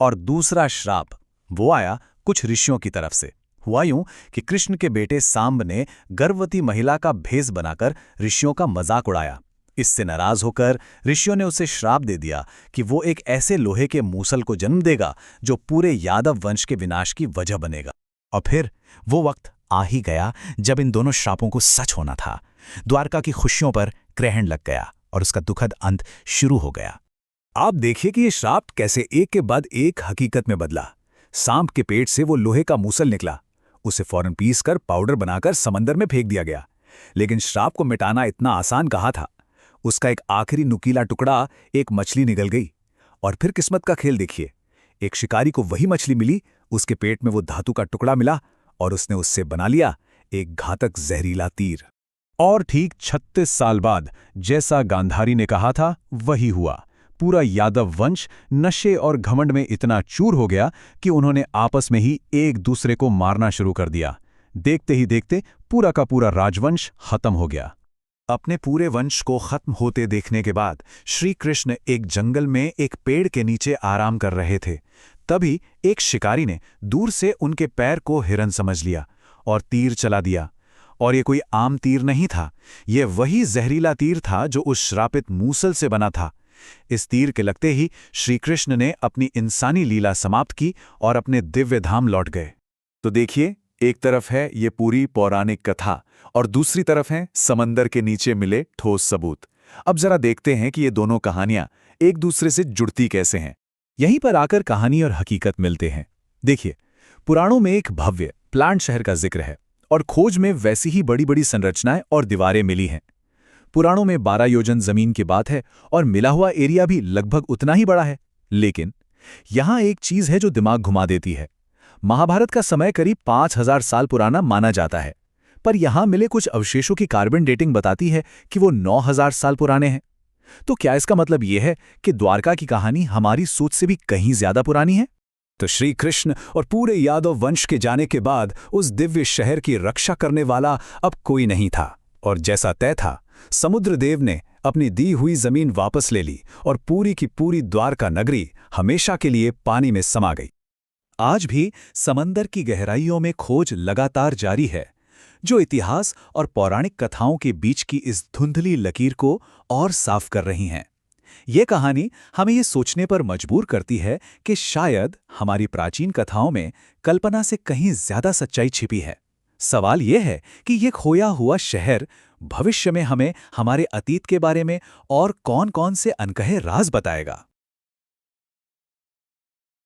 और दूसरा श्राप वो आया कुछ ऋषियों की तरफ से। हुआ यूं कि कृष्ण के बेटे सांब ने गर्भवती महिला का भेष बनाकर ऋषियों का मजाक उड़ाया। इससे नाराज होकर ऋषियों ने उसे श्राप दे दिया कि वो एक ऐसे लोहे के मूसल को जन्म देगा जो पूरे यादव वंश के विनाश की वजह बनेगा। और फिर वो वक्त आ ही गया जब इन दोनों श्रापों को सच होना था। द्वारका की खुशियों पर ग्रहण लग गया और उसका दुखद अंत शुरू हो गया। आप देखिए कि ये श्राप कैसे एक के बाद एक हकीकत में बदला। सांप के पेट से वो लोहे का मूसल निकला, उसे फौरन पीसकर पाउडर बनाकर समंदर में फेंक दिया गया। लेकिन श्राप को मिटाना इतना आसान कहाँ था। उसका एक आखिरी नुकीला टुकड़ा एक मछली निगल गई। और फिर किस्मत का खेल देखिए, एक शिकारी को वही मछली मिली, उसके पेट में वो धातु का टुकड़ा मिला और उसने उससे बना लिया एक घातक जहरीला तीर। और ठीक 36 साल बाद जैसा गांधारी ने कहा था वही हुआ। पूरा यादव वंश नशे और घमंड में इतना चूर हो गया कि उन्होंने आपस में ही एक दूसरे को मारना शुरू कर दिया। देखते ही देखते पूरा का पूरा राजवंश खत्म हो गया। अपने पूरे वंश को खत्म होते देखने के बाद श्री कृष्ण एक जंगल में एक पेड़ के नीचे आराम कर रहे थे। तभी एक शिकारी ने दूर से उनके पैर को हिरन समझ लिया और तीर चला दिया। और ये कोई आम तीर नहीं था, ये वही जहरीला तीर था जो उस श्रापित मूसल से बना था। इस तीर के लगते ही श्री कृष्ण ने अपनी इंसानी लीला समाप्त की और अपने दिव्य धाम लौट गए। तो देखिए, एक तरफ है ये पूरी पौराणिक कथा और दूसरी तरफ है समंदर के नीचे मिले ठोस सबूत। अब जरा देखते हैं कि ये दोनों कहानियां एक दूसरे से जुड़ती कैसे हैं। यहीं पर आकर कहानी और हकीकत मिलते हैं। देखिए, पुराणों में एक भव्य प्लांट शहर का जिक्र है और खोज में वैसी ही बड़ी बड़ी संरचनाएं और दीवारें मिली हैं। पुराणों में 12 योजन जमीन की बात है और मिला हुआ एरिया भी लगभग उतना ही बड़ा है। लेकिन यहां एक चीज है जो दिमाग घुमा देती है। महाभारत का समय करीब 5000 साल पुराना माना जाता है, पर यहां मिले कुछ अवशेषों की कार्बन डेटिंग बताती है कि वो 9000 साल पुराने हैं। तो क्या इसका मतलब यह है कि द्वारका की कहानी हमारी सोच से भी कहीं ज्यादा पुरानी है? तो श्री कृष्ण और पूरे यादव वंश के जाने के बाद उस दिव्य शहर की रक्षा करने वाला अब कोई नहीं था। और जैसा तय था, समुद्रदेव ने अपनी दी हुई जमीन वापस ले ली और पूरी की पूरी द्वारका नगरी हमेशा के लिए पानी में समा गई। आज भी समंदर की गहराइयों में खोज लगातार जारी है, जो इतिहास और पौराणिक कथाओं के बीच की इस धुंधली लकीर को और साफ कर रही हैं। ये कहानी हमें ये सोचने पर मजबूर करती है कि शायद हमारी प्राचीन कथाओं में कल्पना से कहीं ज्यादा सच्चाई छिपी है। सवाल यह है कि ये खोया हुआ शहर भविष्य में हमें हमारे अतीत के बारे में और कौन-कौन से अनकहे राज बताएगा।